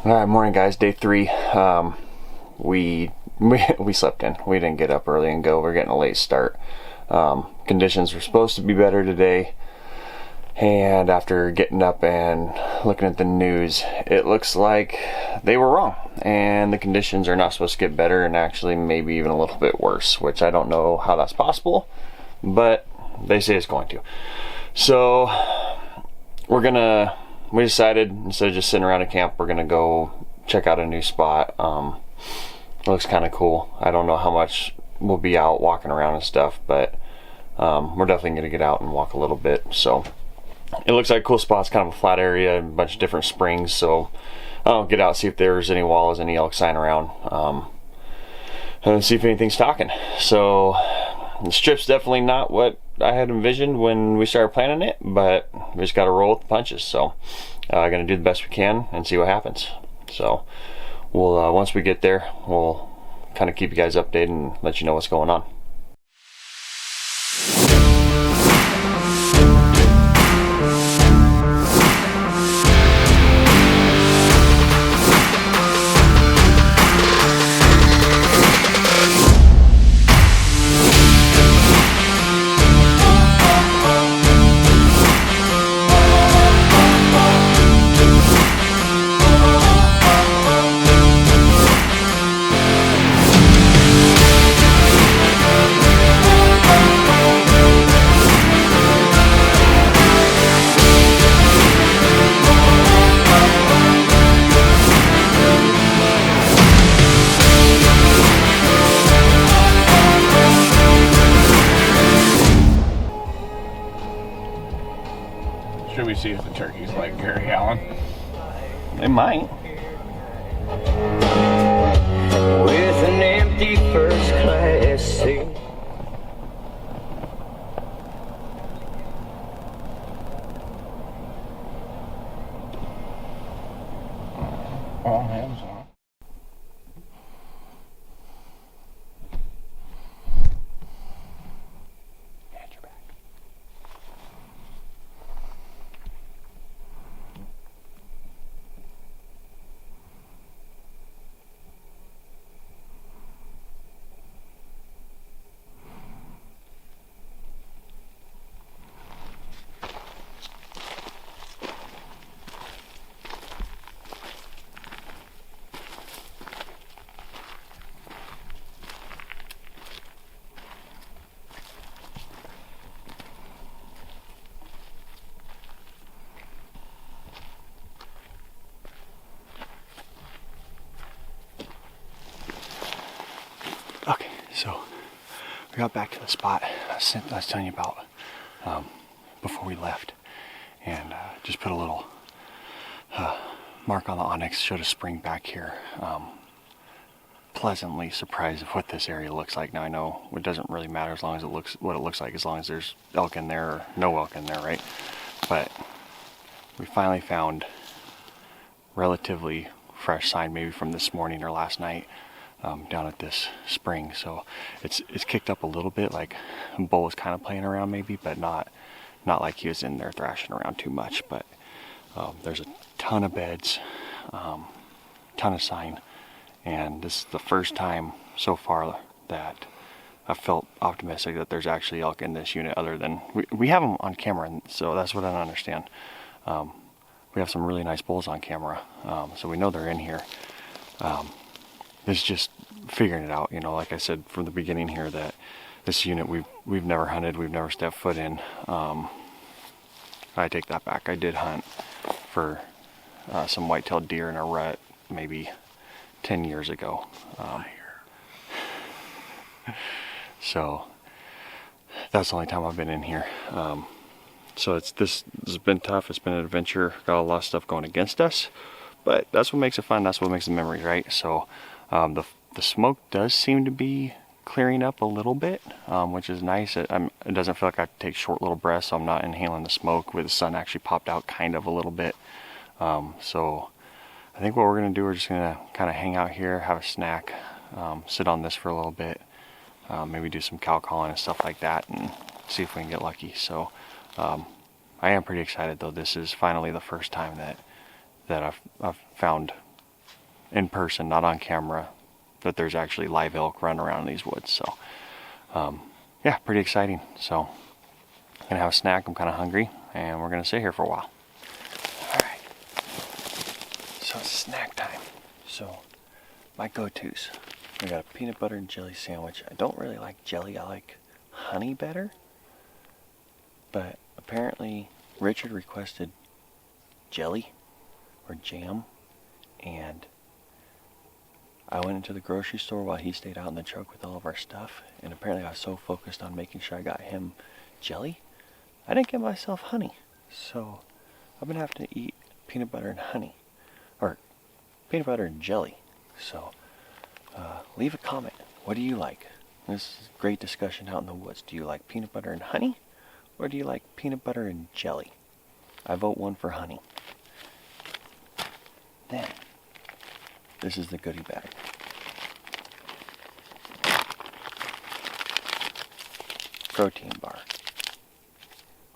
All right, morning guys, day 3. We slept in. We didn't get up early and go. We're getting a late start. Conditions were supposed to be better today, and after getting up and looking at the news, it looks like they were wrong, and the conditions are not supposed to get better, and actually maybe even a little bit worse, which I don't know how that's possible, but they say it's going to. So we decided, instead of just sitting around a camp, we're gonna go check out a new spot. It looks kind of cool. I don't know how much we'll be out walking around and stuff, but we're definitely gonna get out and walk a little bit. So it looks like a cool spot. It's kind of a flat area, a bunch of different springs. So I'll get out, see if there's any walls, any elk sign around, and see if anything's talking. So the strip's definitely not what I had envisioned when we started planning it, but we just got to roll with the punches. So gonna do the best we can and see what happens. So we'll once we get there, we'll kind of keep you guys updated and let you know what's going on. Should we see if the turkey's like Gary Allen? They might. With an empty first class seat. All hands on. Hands your back. Okay, so we got back to the spot I was telling you about before we left, and just put a little mark on the onyx, showed a spring back here. Pleasantly surprised of what this area looks like. Now I know it doesn't really matter as long as it looks what it looks like, as long as there's elk in there or no elk in there, right? But we finally found relatively fresh sign, maybe from this morning or last night. Down at this spring, so it's kicked up a little bit, like Bull was kind of playing around maybe, but not like he was in there thrashing around too much. But there's a ton of beds, ton of sign, and this is the first time so far that I felt optimistic that there's actually elk in this unit, other than we have them on camera, and so that's what I don't understand. We have some really nice bulls on camera, so we know they're in here. It's just figuring it out, you know, like I said from the beginning here, that this unit we've never hunted, we've never stepped foot in. I take that back. I did hunt for some white-tailed deer in a rut maybe 10 years ago. So that's the only time I've been in here. So this has been tough. It's been an adventure. Got a lot of stuff going against us, but that's what makes it fun. That's what makes the memories, right? So the smoke does seem to be clearing up a little bit, which is nice. It doesn't feel like I have to take short little breaths, so I'm not inhaling the smoke, where the sun actually popped out kind of a little bit. So I think what we're going to do, we're just going to kind of hang out here, have a snack, sit on this for a little bit, maybe do some cow calling and stuff like that, and see if we can get lucky. So I am pretty excited, though. This is finally the first time that I've found in person, not on camera, that there's actually live elk running around in these woods. So, yeah, pretty exciting. So, gonna have a snack. I'm kind of hungry, and we're gonna sit here for a while. All right. So it's snack time. So my go-tos. I got a peanut butter and jelly sandwich. I don't really like jelly. I like honey better. But apparently Richard requested jelly or jam, and I went into the grocery store while he stayed out in the truck with all of our stuff, and apparently I was so focused on making sure I got him jelly, I didn't get myself honey. So I'm gonna have to eat peanut butter and honey, or peanut butter and jelly. So leave a comment. What do you like? This is a great discussion out in the woods. Do you like peanut butter and honey, or do you like peanut butter and jelly? I vote 1 for honey. Then, this is the goodie bag. Protein bar.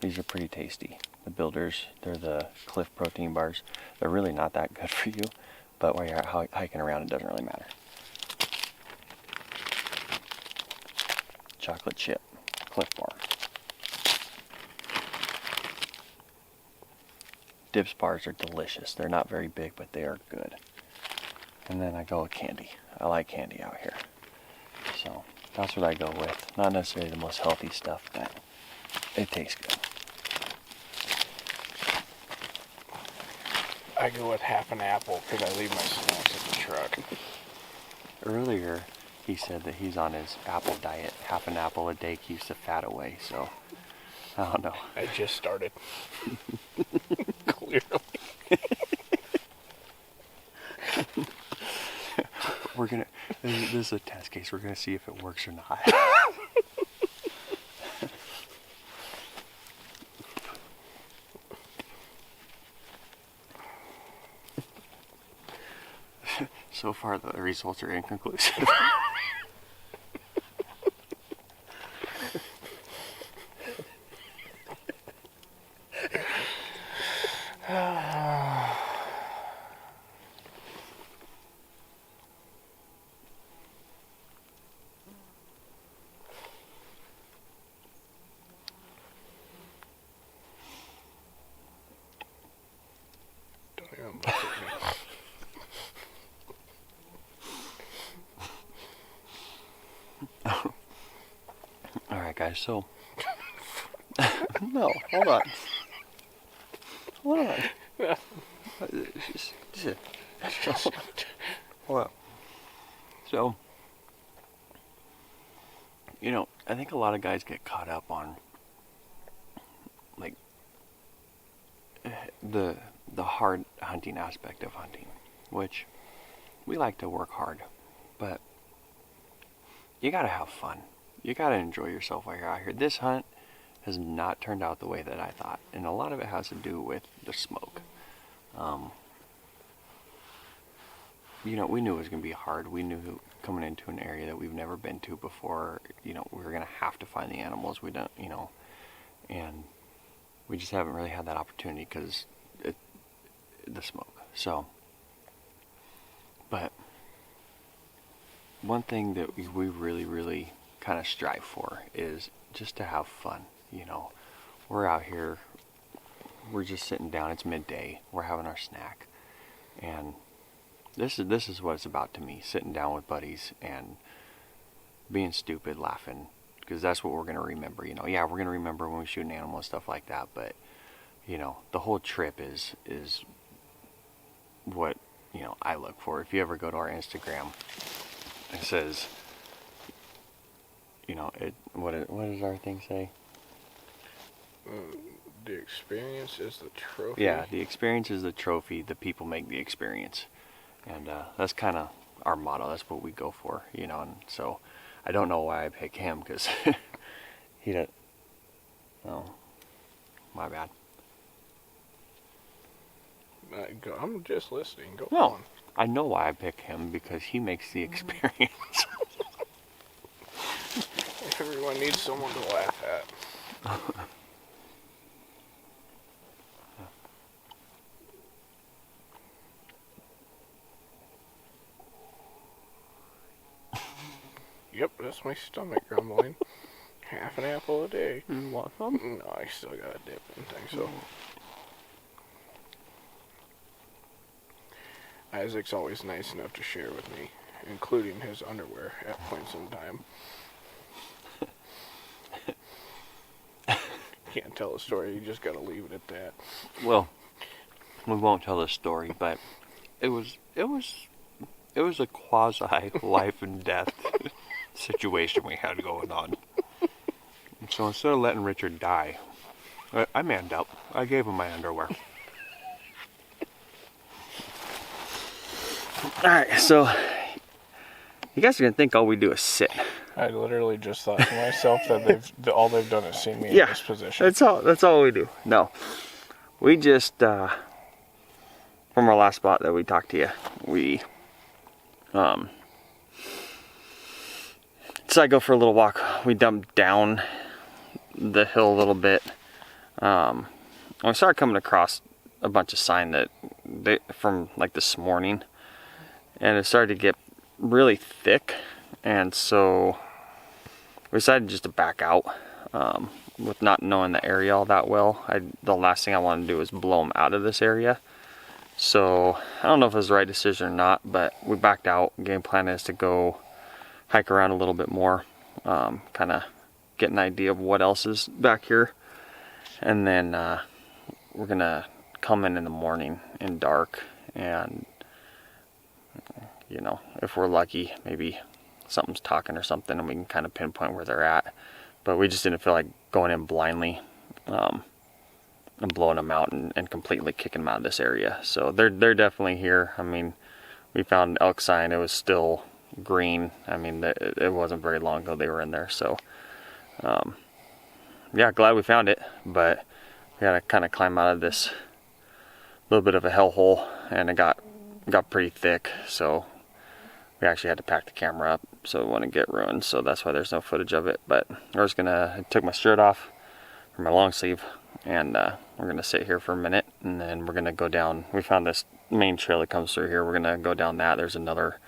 These are pretty tasty. The Builders, they're the Cliff protein bars. They're really not that good for you, but while you're out hiking around, it doesn't really matter. Chocolate chip Cliff bar. Dips bars are delicious. They're not very big, but they are good. And then I go with candy. I like candy out here. So that's what I go with. Not necessarily the most healthy stuff, but it tastes good. I go with half an apple because I leave my snacks in the truck. Earlier, he said that he's on his apple diet. Half an apple a day keeps the fat away, so I don't know. I just started. Clearly. We're gonna, this is a test case. We're gonna see if it works or not. So far, the results are inconclusive. Don't even look at me. Alright guys, so no, hold on. Hold on. Hold on. So, you know, I think a lot of guys get caught up on like the hard hunting aspect of hunting, which we like to work hard, but you gotta have fun. You gotta enjoy yourself while you're out here. This hunt has not turned out the way that I thought, and a lot of it has to do with the smoke. You know, we knew it was gonna be hard. We knew coming into an area that we've never been to before, you know, we were gonna have to find the animals. We don't, you know, and we just haven't really had that opportunity because the smoke. So, but one thing that we really kind of strive for is just to have fun. You know, we're out here, we're just sitting down, it's midday, we're having our snack, and this is what it's about to me, sitting down with buddies and being stupid, laughing, because that's what we're going to remember. You know, yeah, we're going to remember when we shoot an animal and stuff like that, but you know, the whole trip is what, you know, I look for. If you ever go to our Instagram, it says, you know, what does our thing say? The experience is the trophy. Yeah, the experience is the trophy. The people make the experience, and that's kind of our motto. That's what we go for, you know. And so, I don't know why I pick him because he doesn't. Oh, my bad. I'm just listening. Go No, on. I know why I pick him because he makes the experience. Everyone needs someone to laugh at. Yep, that's my stomach grumbling. Half an apple a day. You want some? No, I still got a dip and things, so. Isaac's always nice enough to share with me, including his underwear at points in time. Can't tell a story, you just gotta leave it at that. Well, we won't tell the story, but it was a quasi life and death situation we had going on. So instead of letting Richard die, I manned up. I gave him my underwear. Alright, so you guys are gonna think all we do is sit. I literally just thought to myself that all they've done is see me in this position. That's all we do. No. We just from our last spot that we talked to you, we decided to go for a little walk. We dumped down the hill a little bit. And we started coming across a bunch of sign from like this morning, and it started to get really thick, and so we decided just to back out. With not knowing the area all that well, the last thing I wanted to do was blow them out of this area. So I don't know if it was the right decision or not, but we backed out. Game plan is to go hike around a little bit more, kind of get an idea of what else is back here, and then we're gonna come in the morning in dark, and you know, if we're lucky, maybe something's talking or something, and we can kind of pinpoint where they're at. But we just didn't feel like going in blindly and blowing them out and completely kicking them out of this area. So they're definitely here. I mean, we found elk sign. It was still green. I mean, it wasn't very long ago they were in there. So yeah, glad we found it, but we had to kind of climb out of this little bit of a hellhole, and it got pretty thick. So we actually had to pack the camera up so it wouldn't get ruined. So that's why there's no footage of it. But I took my shirt off, or my long sleeve, and we're gonna sit here for a minute, and then we're gonna go down. We found this main trail that comes through here. We're gonna go down that. There's another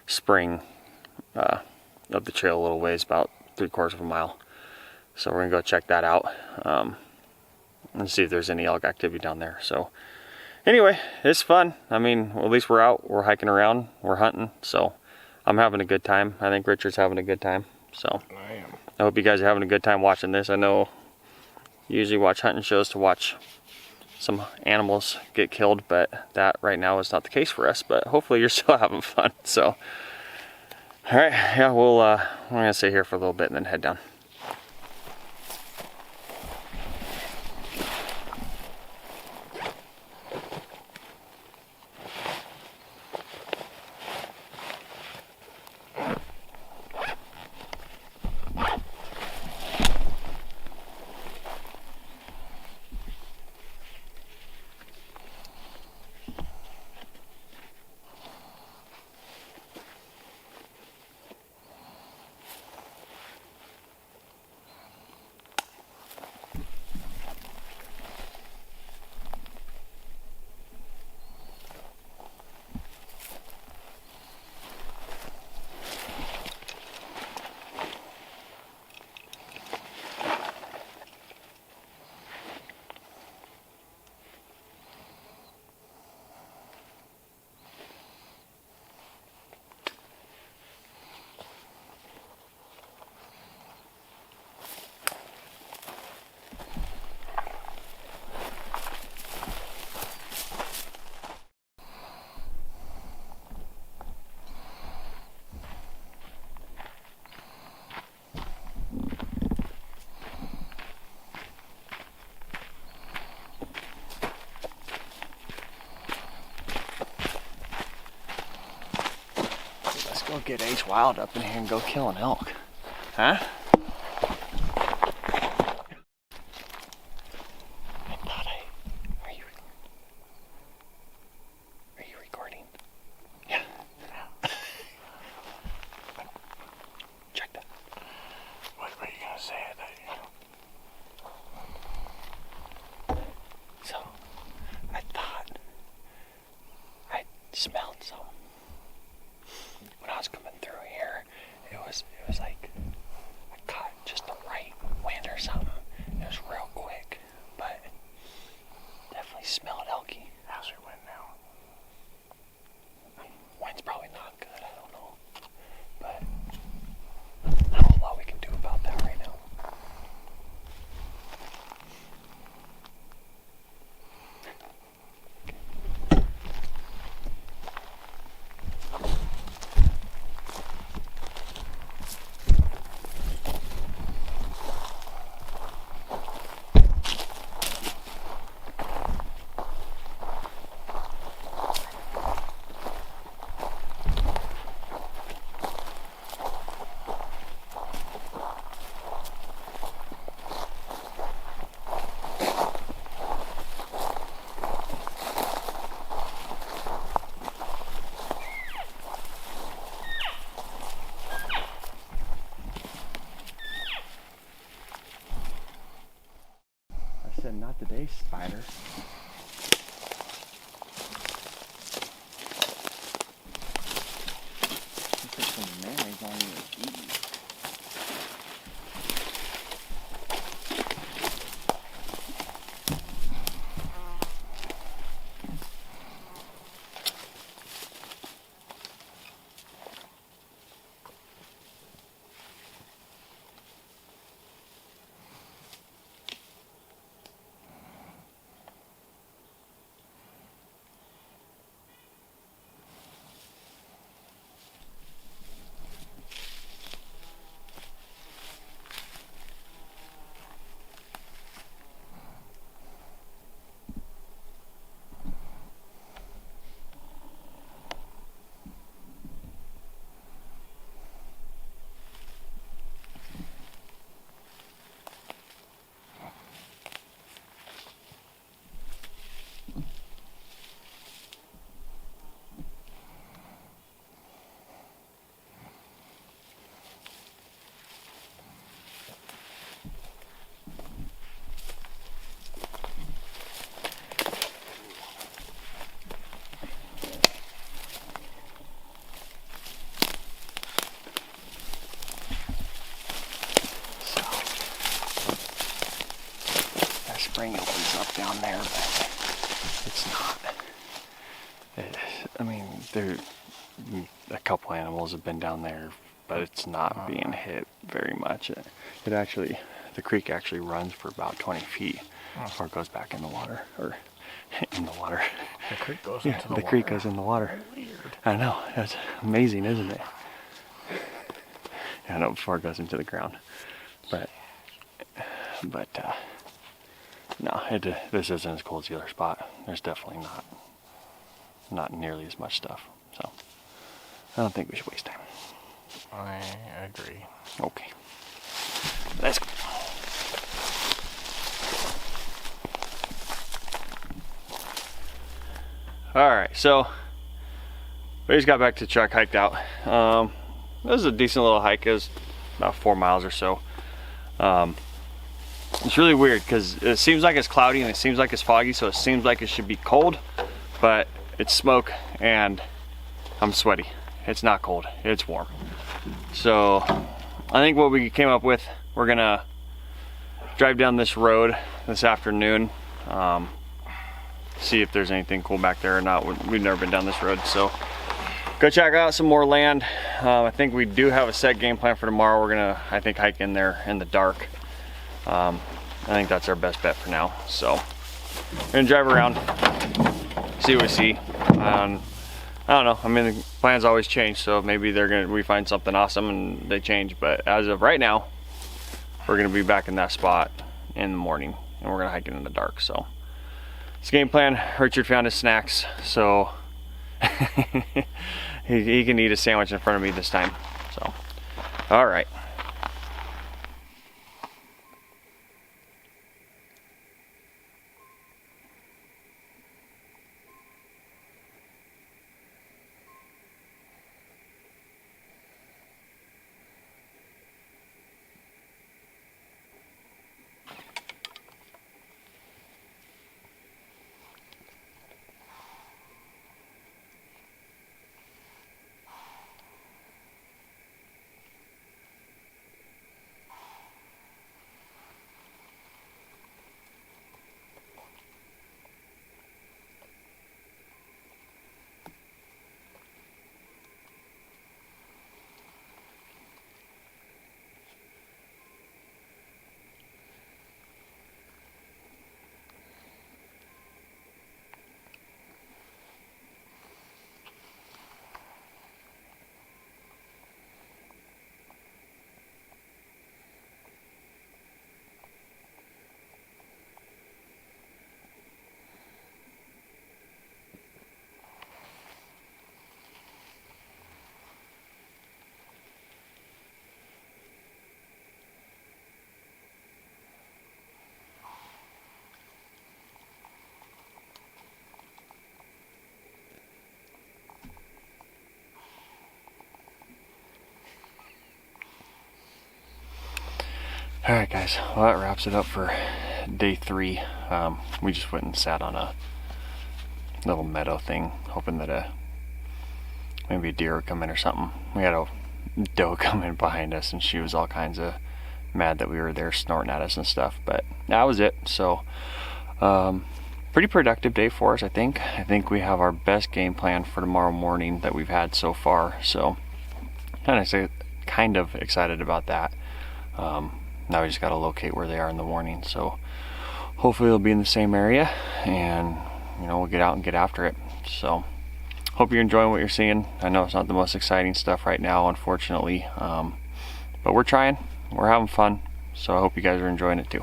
spring of the trail a little ways, about 3/4 of a mile. So we're gonna go check that out and see if there's any elk activity down there. So anyway, it's fun. I mean, well, at least we're out, we're hiking around, we're hunting. So I'm having a good time. I think Richard's having a good time. So I am. I hope you guys are having a good time watching this. I know you usually watch hunting shows to watch some animals get killed, but that right now is not the case for us. But hopefully you're still having fun. So all right, yeah, we're gonna sit here for a little bit and then head down. Go get H Wild up in here and go kill an elk. Huh? Are you recording? Yeah. Check that. What were you gonna say? So, I thought I smelled some. When I was coming through here, it was was like I caught just the right wind or something. It was real quick, but definitely smelled elky. How's your wind now? Wind's probably not good. I don't know, but not a whole lot we can do about that right now. I said, not today, spider. Looks like some mayonnaise on your eat. Spring opens up down there, but it's not. I mean, a couple animals have been down there, but it's not being hit very much. It actually, the creek actually runs for about 20 feet before it goes back in the water, or in the water. The creek goes Yeah, into the the water. creek goes in the water. Weird. I know, that's amazing, isn't it? I know, before it goes into the ground, but no, this isn't as cool as the other spot. There's definitely not nearly as much stuff. So I don't think we should waste time. I agree. Okay, let's go. All right, so we just got back to the truck, hiked out. This was a decent little hike. It was about 4 miles or so. It's really weird because it seems like it's cloudy and it seems like it's foggy, so it seems like it should be cold, but it's smoke and I'm sweaty. It's not cold, it's warm. So I think what we came up with, we're gonna drive down this road this afternoon, see if there's anything cool back there or not. We've never been down this road, so go check out some more land. I think we do have a set game plan for tomorrow. We're gonna, I think, hike in there in the dark. I think that's our best bet for now. So we're gonna drive around, see what we see. I don't know. I mean, the plans always change, so maybe we find something awesome and they change. But as of right now, we're gonna be back in that spot in the morning, and we're gonna hike it in the dark. So it's game plan. Richard found his snacks, so he can eat a sandwich in front of me this time. So, all right. Alright guys, well that wraps it up for day 3. We just went and sat on a little meadow thing, hoping that maybe a deer would come in or something. We had a doe come in behind us and she was all kinds of mad that we were there snorting at us and stuff, but that was it. So pretty productive day for us, I think. I think we have our best game plan for tomorrow morning that we've had so far, so kind of excited about that. Now we just got to locate where they are in the morning, so hopefully they'll be in the same area and we'll get out and get after it. So hope you're enjoying what you're seeing. I know it's not the most exciting stuff right now, unfortunately, but we're trying, we're having fun, so I hope you guys are enjoying it too.